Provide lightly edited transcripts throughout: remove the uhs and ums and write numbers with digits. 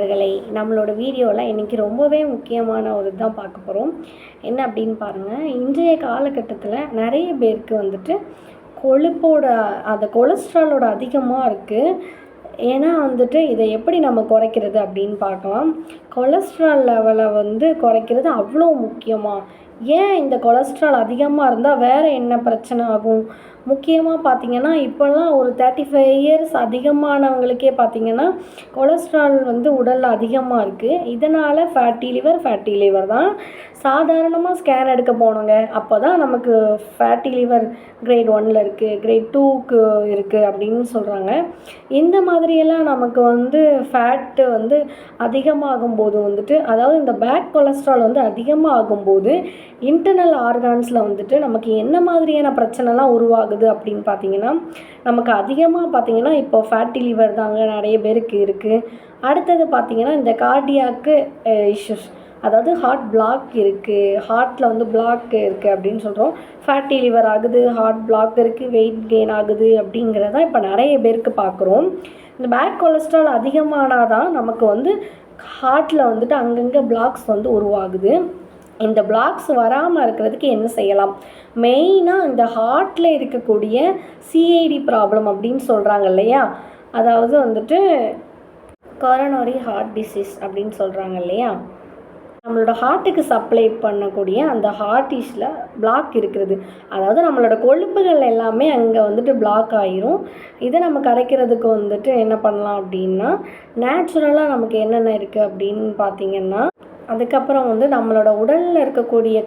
நண்பர்களே, நம்மளோட வீடியோவில் இன்றைக்கி ரொம்பவே முக்கியமான ஒரு இதுதான் பார்க்க போகிறோம். என்ன அப்படின்னு பாருங்கள், இன்றைய காலகட்டத்தில் நிறைய பேருக்கு வந்துட்டு கொழுப்போட அந்த கொலஸ்ட்ராலோட அதிகமாக இருக்குது. ஏன்னா வந்துட்டு இதை எப்படி நம்ம குறைக்கிறது அப்படின்னு பார்க்கலாம். கொலஸ்ட்ரால் லெவலை குறைக்கிறது அவ்வளோ முக்கியமாக. ஏன் இந்த கொலஸ்ட்ரால் அதிகமாக இருந்தால் வேறு என்ன பிரச்சனை ஆகும்? முக்கியமாக பார்த்திங்கன்னா இப்போல்லாம் ஒரு 35 இயர்ஸ் அதிகமானவங்களுக்கே பார்த்திங்கன்னா கொலஸ்ட்ரால் உடலில் அதிகமாக இருக்குது. இதனால் ஃபேட்டி லிவர் தான். சாதாரணமாக ஸ்கேன் எடுக்க போனோங்க, அப்போ தான் நமக்கு ஃபேட்டி லிவர் கிரேட் 1 இருக்குது, கிரேட் 2க்கு இருக்குது அப்படின்னு சொல்கிறாங்க. இந்த மாதிரியெல்லாம் நமக்கு ஃபேட்டு அதிகமாகும்போது அதாவது இந்த பேட் கொலஸ்ட்ரால் அதிகமாக ஆகும்போது இன்டர்னல் ஆர்கான்ஸில் நமக்கு என்ன மாதிரியான பிரச்சனைலாம் உருவாகுது அப்படின்னு பார்த்தீங்கன்னா, நமக்கு அதிகமாக பார்த்திங்கன்னா இப்போ ஃபேட்டி லிவர் தாங்க நிறைய பேருக்கு இருக்குது. அடுத்தது பார்த்திங்கன்னா இந்த கார்டியாக்கு இஷ்யூஸ், அதாவது ஹார்ட் பிளாக் இருக்குது, ஹார்ட்டில் பிளாக் இருக்குது அப்படின்னு சொல்கிறோம். ஃபேட்டி லிவர் ஆகுது, ஹார்ட் பிளாக் இருக்குது, வெயிட் கெயின் ஆகுது அப்படிங்கிறதான் இப்போ நிறைய பேருக்கு பார்க்குறோம். இந்த பேட் கொலஸ்ட்ரால் அதிகமானால் தான் நமக்கு ஹார்ட்டில் அங்கங்கே பிளாக்ஸ் உருவாகுது. இந்த பிளாக்ஸ் வராமல் இருக்கிறதுக்கு என்ன செய்யலாம்? மெயினாக இந்த ஹார்ட்டில் இருக்கக்கூடிய சிஐடி ப்ராப்ளம் அப்படின்னு சொல்கிறாங்க இல்லையா, அதாவது கொரோனரி ஹார்ட் டிசீஸ் அப்படின்னு சொல்கிறாங்க இல்லையா, நம்மளோட ஹார்ட்டுக்கு சப்ளை பண்ணக்கூடிய அந்த ஹார்ட்டிஸில் பிளாக் இருக்கிறது. அதாவது நம்மளோட கொழுப்புகள் எல்லாமே அங்கே பிளாக் ஆகிரும். இதை நம்ம கரைக்கிறதுக்கு என்ன பண்ணலாம் அப்படின்னா, நேச்சுரலாக நமக்கு என்னென்ன இருக்குது அப்படின்னு பார்த்திங்கன்னா, அதுக்கப்புறம் நம்மளோட உடலில் இருக்கக்கூடிய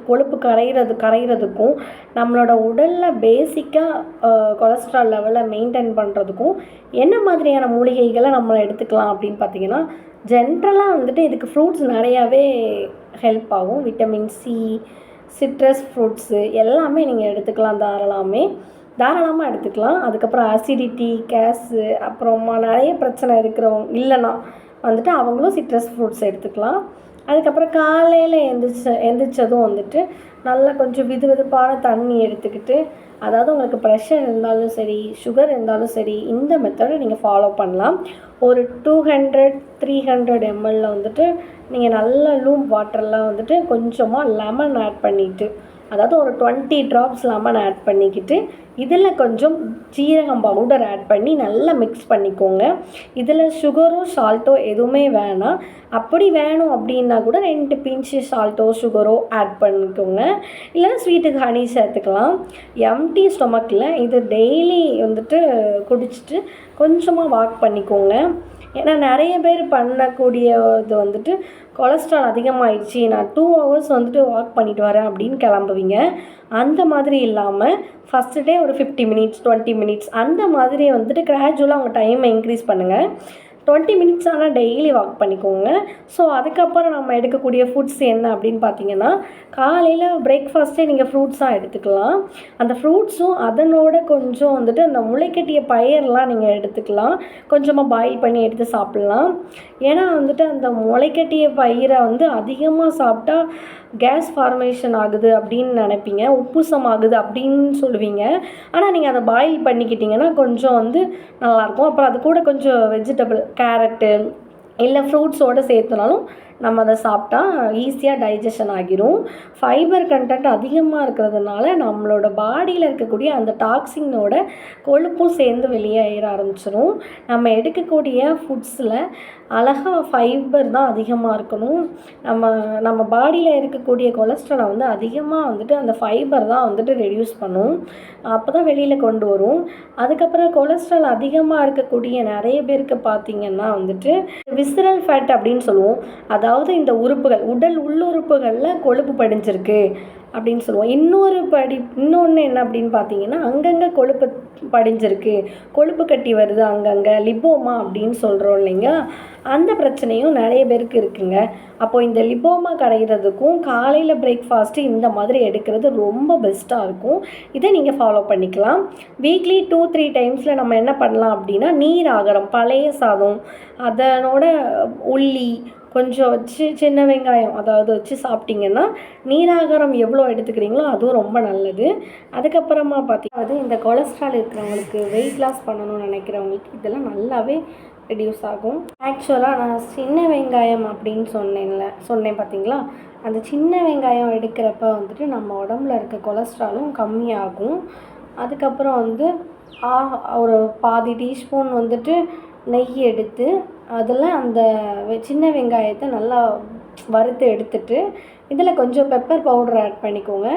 கொழுப்பு கரைகிறதுக்கும் நம்மளோட உடலில் பேசிக்காக கொலஸ்ட்ரால் லெவலை மெயின்டைன் பண்ணுறதுக்கும் என்ன மாதிரியான மூலிகைகளை நம்ம எடுத்துக்கலாம் அப்படின்னு பார்த்திங்கன்னா, ஜென்ரலாக இதுக்கு ஃப்ரூட்ஸ் நிறையாவே ஹெல்ப் ஆகும். விட்டமின் சி, சிட்ரஸ் ஃப்ரூட்ஸு எல்லாமே நீங்கள் எடுத்துக்கலாம், தாராளமாக எடுத்துக்கலாம். அதுக்கப்புறம் அசிடிட்டி, கேஸு, அப்புறமா நிறைய பிரச்சனை இருக்கிறவங்க இல்லைன்னா அவங்களும் சிட்ரஸ் ஃப்ரூட்ஸ் எடுத்துக்கலாம். அதுக்கப்புறம் காலையில் எந்திரிச்சதும் நல்லா கொஞ்சம் வெதுவெதுப்பான தண்ணி எடுத்துக்கிட்டு, அதாவது உங்களுக்கு ப்ரெஷர் இருந்தாலும் சரி, சுகர் இருந்தாலும் சரி, இந்த மெத்தடை நீங்கள் ஃபாலோ பண்ணலாம். ஒரு 200-300 ml நீங்கள் நல்ல லூம் வாட்டரில் கொஞ்சமாக லெமன் ஆட் பண்ணிவிட்டு, அதாவது ஒரு 20 drops லெமன் ஆட் பண்ணிக்கிட்டு, இதில் கொஞ்சம் ஜீரகம் பவுடர் ஆட் பண்ணி நல்லா மிக்ஸ் பண்ணிக்கோங்க. இதில் சுகரோ சால்ட்டோ எதுவுமே வேணாம். அப்படி வேணும் அப்படின்னா கூட 2 pinch சால்ட்டோ சுகரோ ஆட் பண்ணிக்கோங்க. இல்லைன்னா ஸ்வீட்டுக்கு ஹனி சேர்த்துக்கலாம். எம்டி ஸ்டொமக்கில் இது டெய்லி குடிச்சிட்டு கொஞ்சமாக வாக் பண்ணிக்கோங்க. ஏன்னா நிறைய பேர் பண்ணக்கூடிய இது கொலஸ்ட்ரால் அதிகமாகிடுச்சு, நான் 2 hours வாக் பண்ணிட்டு வரேன் அப்படின்னு கிளம்புவீங்க. அந்த மாதிரி இல்லாமல் ஃபஸ்ட்டு டே ஒரு 50 minutes 20 minutes அந்த மாதிரி கிராஜுவலாக உங்கள் டைமை இன்க்ரீஸ் பண்ணுங்கள். 20 minutes ஆனால் டெய்லி வாக் பண்ணிக்கோங்க. ஸோ அதுக்கப்புறம் நம்ம எடுக்கக்கூடிய ஃபுட்ஸ் என்ன அப்படின்னு பார்த்தீங்கன்னா, காலையில் பிரேக்ஃபாஸ்ட்டே நீங்கள் ஃப்ரூட்ஸாக எடுத்துக்கலாம். அந்த ஃப்ரூட்ஸும் அதனோட கொஞ்சம் அந்த முளைக்கட்டிய பயிரெலாம் நீங்கள் எடுத்துக்கலாம். கொஞ்சமாக பாயில் பண்ணி எடுத்து சாப்பிட்லாம். ஏன்னா அந்த முளைக்கட்டிய பயிரை அதிகமாக சாப்பிட்டா கேஸ் ஃபார்மேஷன் ஆகுது அப்படின்னு நினைப்பீங்க, உப்புசம் ஆகுது அப்படின்னு சொல்லுவீங்க. ஆனால் நீங்கள் அதை பாயில் பண்ணிக்கிட்டிங்கன்னா கொஞ்சம் நல்லாயிருக்கும். அப்புறம் அது கூட கொஞ்சம் வெஜிடபிள், கேரட்டு இல்லை ஃப்ரூட்ஸோடு சேர்த்துனாலும் நம்ம அதை சாப்பிட்டா ஈஸியாக டைஜஷன் ஆகிரும். ஃபைபர் கண்டென்ட் அதிகமாக இருக்கிறதுனால நம்மளோட பாடியில் இருக்கக்கூடிய அந்த டாக்ஸினோட கொழுப்பும் சேர்ந்து வெளியேற ஆரம்பிச்சிடும். நம்ம எடுக்கக்கூடிய ஃபுட்ஸில் அழகாக ஃபைபர் தான் அதிகமாக இருக்கணும். நம்ம பாடியில் இருக்கக்கூடிய கொலஸ்ட்ராலை அதிகமாக அந்த ஃபைபர் தான் ரெடியூஸ் பண்ணும். அப்போ தான் வெளியில் கொண்டு வரும். அதுக்கப்புறம் கொலஸ்ட்ரால் அதிகமாக இருக்கக்கூடிய நிறைய பேருக்கு பார்த்திங்கன்னா விசரல் ஃபேட் அப்படின்னு சொல்லுவோம். அதாவது இந்த உறுப்புகள், உடல் உள்ளுறுப்புகளில் கொழுப்பு படிஞ்சிருக்கு அப்படின்னு சொல்லுவோம். இன்னொன்று என்ன அப்படின்னு பார்த்தீங்கன்னா, அங்கங்கே கொழுப்பு படிஞ்சிருக்கு, கொழுப்பு கட்டி வருது அங்கங்கே, லிபோமா அப்படின்னு சொல்கிறோம் இல்லைங்க, அந்த பிரச்சனையும் நிறைய பேருக்கு இருக்குங்க. அப்போது இந்த லிபோமா கரைகிறதுக்கும் காலையில் பிரேக்ஃபாஸ்ட்டு இந்த மாதிரி எடுக்கிறது ரொம்ப பெஸ்ட்டாக இருக்கும். இதை நீங்கள் ஃபாலோ பண்ணிக்கலாம். வீக்லி 2-3 டைம்ஸில் நம்ம என்ன பண்ணலாம் அப்படின்னா, நீர் ஆகாரம், பழைய சாதம், அதனோட உள்ளி கொஞ்சம் வச்சு, சின்ன வெங்காயம் அதாவது வச்சு சாப்பிட்டிங்கன்னா நீராகாரம் எவ்வளோ எடுத்துக்கிறீங்களோ அதுவும் ரொம்ப நல்லது. அதுக்கப்புறமா பார்த்தீங்கன்னா இந்த கொலஸ்ட்ரால் இருக்கிறவங்களுக்கு, வெயிட் லாஸ் பண்ணணும்னு நினைக்கிறவங்களுக்கு இதெல்லாம் நல்லாவே ரெடியூஸ் ஆகும். ஆக்சுவலாக நான் சின்ன வெங்காயம் அப்படின்னு சொன்னேன் பார்த்தீங்களா, அந்த சின்ன வெங்காயம் எடுக்கிறப்ப வந்துட்டு நம்ம உடம்புல இருக்க கொலஸ்ட்ராலும் கம்மியாகும். அதுக்கப்புறம் வந்து ஒரு பாதி டீஸ்பூன் வந்துட்டு நெய் எடுத்து அதில் அந்த சின்ன வெங்காயத்தை நல்லா வறுத்து எடுத்துட்டு இதில் கொஞ்சம் பெப்பர் பவுடர் ஆட் பண்ணிக்கோங்க.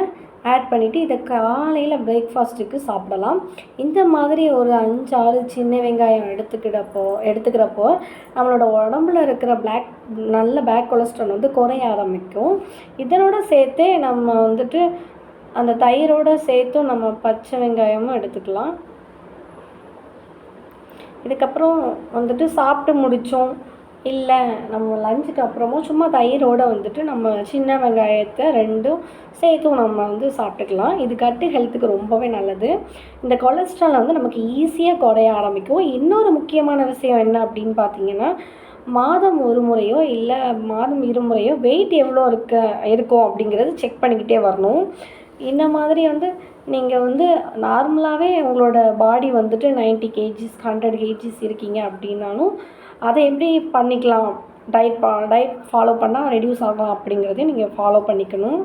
ஆட் பண்ணிவிட்டு இதை காலையில் பிரேக்ஃபாஸ்ட்டுக்கு சாப்பிடலாம். இந்த மாதிரி ஒரு 5-6 சின்ன வெங்காயம் எடுத்துக்கிறப்போ நம்மளோட உடம்புல இருக்கிற நல்ல பேட் கொலஸ்ட்ரால் வந்து குறைய ஆரம்பிக்கும். இதனோட சேர்த்தே நம்ம வந்துட்டு அந்த தயிரோடு சேர்த்தும் நம்ம பச்சை வெங்காயமும் எடுத்துக்கலாம். இதுக்கப்புறம் வந்துட்டு சாப்பிட்டு முடித்தோம், இல்லை நம்ம லஞ்சுக்கு அப்புறமும் சும்மா தயிரோடு வந்துட்டு நம்ம சின்ன வெங்காயத்தை 2ம் சேர்த்தும் நம்ம வந்து சாப்பிட்டுக்கலாம். இது கட்டு ஹெல்த்துக்கு ரொம்பவே நல்லது. இந்த கொலஸ்ட்ரால் வந்து நமக்கு ஈஸியாக குறைய ஆரம்பிக்கும். இன்னொரு முக்கியமான விஷயம் என்ன அப்படின்னு பார்த்தீங்கன்னா, மாதம் 1 முறையோ இல்லை மாதம் 2 முறையோ வெயிட் எவ்வளோ இருக்கும் அப்படிங்கிறது செக் பண்ணிக்கிட்டே வரணும். இந்த மாதிரி வந்து நீங்கள் வந்து நார்மலாகவே உங்களோட பாடி வந்துட்டு 90 kgs 100 kgs இருக்கீங்க அப்படின்னாலும் அதை எப்படி பண்ணிக்கலாம், டயட் ஃபாலோ பண்ணால் ரெடியூஸ் ஆகலாம் அப்படிங்கிறதையும் நீங்கள் ஃபாலோ பண்ணிக்கணும்.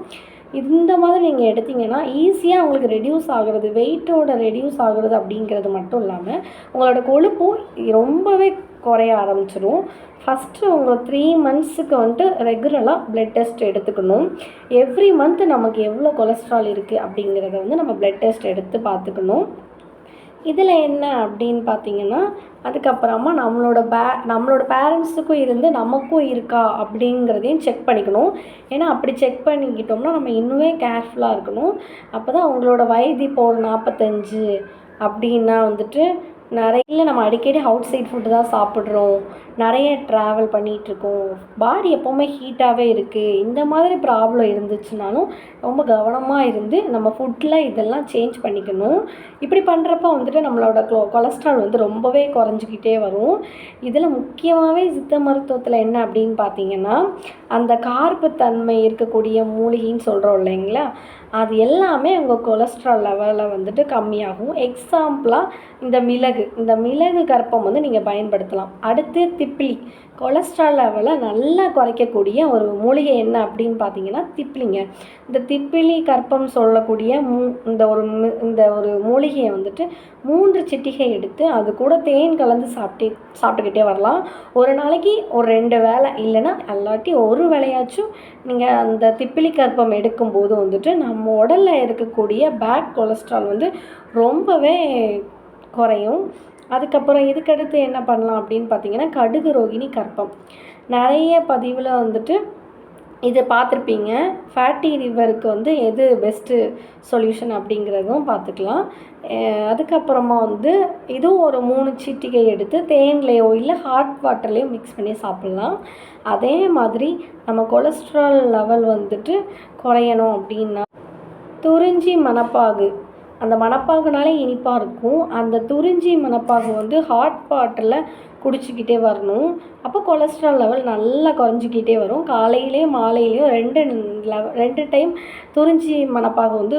இந்த மாதிரி நீங்கள் எடுத்திங்கன்னா ஈஸியாக உங்களுக்கு ரெடியூஸ் ஆகிறது, வெயிட்டோட ரெடியூஸ் ஆகிறது அப்படிங்கிறது மட்டும் இல்லாமல் உங்களோட கொழுப்பும் ரொம்பவே குறைய ஆரம்பிச்சிடும். ஃபஸ்ட்டு உங்கள் 3 monthsக்கு வந்துட்டு ரெகுலராக ப்ளட் டெஸ்ட் எடுத்துக்கணும். எவ்ரி மந்த் நமக்கு எவ்வளோ கொலஸ்ட்ரால் இருக்குது அப்படிங்கிறத வந்து நம்ம ப்ளட் டெஸ்ட் எடுத்து பார்த்துக்கணும். இதில் என்ன அப்படின்னு பார்த்தீங்கன்னா, அதுக்கப்புறமா நம்மளோட பேரண்ட்ஸுக்கும் இருந்து நமக்கும் இருக்கா அப்படிங்கிறதையும் செக் பண்ணிக்கணும். ஏன்னா அப்படி செக் பண்ணிக்கிட்டோம்னா நம்ம இன்னுமே கேர்ஃபுல்லாக இருக்கணும். அப்போ தான் உங்களோட வயது இப்போ ஒரு 45 அப்படின்னா வந்துட்டு நிறைய நம்ம அடிக்கடி அவுட் சைட் ஃபுட்டு தான் சாப்பிட்றோம், நிறைய ட்ராவல் பண்ணிகிட்ருக்கோம், பாடி எப்போவுமே ஹீட்டாகவே இருக்குது, இந்த மாதிரி ப்ராப்ளம் இருந்துச்சுனாலும் ரொம்ப கவனமாக இருந்து நம்ம ஃபுட்டில் இதெல்லாம் சேஞ்ச் பண்ணிக்கணும். இப்படி பண்ணுறப்ப வந்துட்டு நம்மளோட கொலஸ்ட்ரால் வந்து ரொம்பவே குறைஞ்சிக்கிட்டே வரும். இதில் முக்கியமாகவே சித்த மருத்துவத்தில் என்ன அப்படின்னு பார்த்தீங்கன்னா, அந்த கார்ப்பு தன்மை இருக்கக்கூடிய மூலிகைன்னு சொல்கிறோம் இல்லைங்களா, அது எல்லாமே உங்கள் கொலஸ்ட்ரால் லெவலை வந்துட்டு கம்மியாகும். எக்ஸாம்பிளாக இந்த மிளகு கற்பம் வந்து நீங்கள் பயன்படுத்தலாம். அடுத்து திப்பிலி, கொலஸ்ட்ரால் லெவலை நல்லா குறைக்கக்கூடிய ஒரு மூலிகை என்ன அப்படின்னு பார்த்தீங்கன்னா திப்பிலிங்க. இந்த திப்பிலி கற்பம் சொல்லக்கூடிய இந்த ஒரு மூலிகையை வந்துட்டு 3 சிட்டிகை எடுத்து அது கூட தேன் கலந்து சாப்பிட்டுக்கிட்டே வரலாம். ஒரு நாளைக்கு ஒரு 2 வேளை, இல்லைன்னா எல்லாட்டி ஒரு வேளையாச்சும் நீங்கள் அந்த திப்பிலி கற்பம் எடுக்கும்போது வந்துட்டு நம்ம உடலில் இருக்கக்கூடிய பேட் கொலஸ்ட்ரால் வந்து ரொம்பவே குறையும். அதுக்கப்புறம் இதுக்கடுத்து என்ன பண்ணலாம் அப்படின்னு பார்த்தீங்கன்னா, கடுகு ரோகிணி கற்பம். நிறைய பதிவில் வந்துட்டு இதை பார்த்துருப்பீங்க. ஃபேட்டி லிவருக்கு வந்து எது பெஸ்ட்டு சொல்யூஷன் அப்படிங்கிறதும் பார்த்துக்கலாம். அதுக்கப்புறமா வந்து இதுவும் ஒரு 3 சிட்டிகை எடுத்து தேன்லேயோ இல்லை ஹாட் வாட்டர்லேயோ மிக்ஸ் பண்ணி சாப்பிட்லாம். அதே மாதிரி நம்ம கொலஸ்ட்ரால் லெவல் வந்துட்டு குறையணும் அப்படின்னா துறிஞ்சி மணப்பாகு, அந்த மணப்பாகுனாலே இனிப்பாக இருக்கும். அந்த துறிஞ்சி மணப்பாகு வந்து ஹாட் வாட்டரில் குடிச்சிக்கிட்டே வரணும். அப்போ கொலஸ்ட்ரால் லெவல் நல்லா குறைஞ்சிக்கிட்டே வரும். காலையிலேயும் மாலையிலையும் 2 டைம் துறிஞ்சி மணப்பாகு வந்து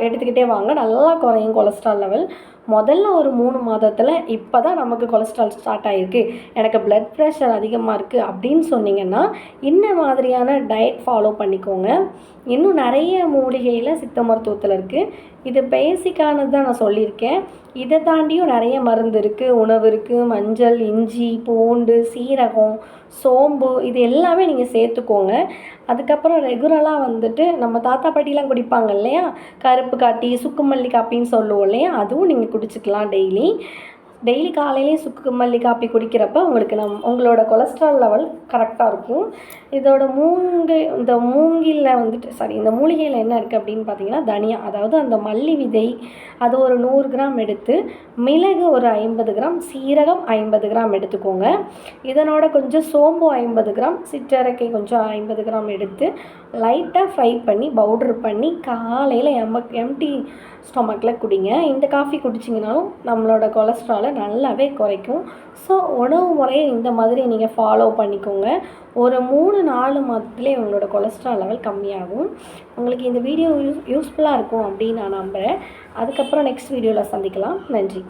எடுத்துக்கிட்டே வாங்க, நல்லா குறையும் கொலஸ்ட்ரால் லெவல். முதல்ல ஒரு 3 மாதத்தில் இப்போ தான் நமக்கு கொலஸ்ட்ரால் ஸ்டார்ட் ஆகிருக்கு, எனக்கு ப்ளட் ப்ரெஷர் அதிகமாக இருக்குது அப்படின்னு சொன்னிங்கன்னா இந்த மாதிரியான டயட் ஃபாலோ பண்ணிக்கோங்க. இன்னும் நிறைய மூலிகையில் சித்த மருத்துவத்தில் இருக்குது. இது பேசிக்கானது தான் நான் சொல்லியிருக்கேன். இதை தாண்டியும் நிறைய மருந்து இருக்குது, உணவு இருக்குது. மஞ்சள், இஞ்சி, பூண்டு, சீரகம், சோம்பு இது எல்லாமே நீங்கள் சேர்த்துக்கோங்க. அதுக்கப்புறம் ரெகுலராக வந்துட்டு நம்ம தாத்தா பாட்டிலாம் குடிப்பாங்க இல்லையா, கருப்பு காட்டி சுக்குமல்லி காப்பின்னு சொல்லுவோம் இல்லையா, அதுவும் நீங்கள் குடிச்சிக்கலாம். டெய்லி காலையிலேயே சுக்கு மல்லி காப்பி குடிக்கிறப்ப உங்களுக்கு உங்களோட கொலஸ்ட்ரால் லெவல் கரெக்டாக இருக்கும். இதோட இந்த மூலிகையில் என்ன இருக்குது அப்படின்னு பார்த்தீங்கன்னா, தனியா, அதாவது அந்த மல்லி விதை அது ஒரு 100 கிராம் எடுத்து, மிளகு ஒரு 50 கிராம், சீரகம் 50 கிராம் எடுத்துக்கோங்க. இதனோட கொஞ்சம் சோம்பு 50 கிராம், சிற்றரைக்கை கொஞ்சம் 50 கிராம் எடுத்து லைட்டாக ஃப்ரை பண்ணி பவுட்ரு பண்ணி காலையில் எம்டி ஸ்டொமக்கில் குடிங்க. இந்த காஃபி குடிச்சிங்கனாலும் நம்மளோட கொலஸ்ட்ராலை நல்லாவே குறைக்கும். ஸோ உணவு முறையை இந்த மாதிரி நீங்கள் ஃபாலோ பண்ணிக்கோங்க. ஒரு 3-4 மாதத்துலேயே உங்களோட கொலஸ்ட்ரால் லெவல் கம்மியாகும். உங்களுக்கு இந்த வீடியோ யூஸ்ஃபுல்லாக இருக்கும் அப்படின்னு நான் நம்புகிறேன். அதுக்கப்புறம் நெக்ஸ்ட் வீடியோவில் சந்திக்கலாம். நன்றி.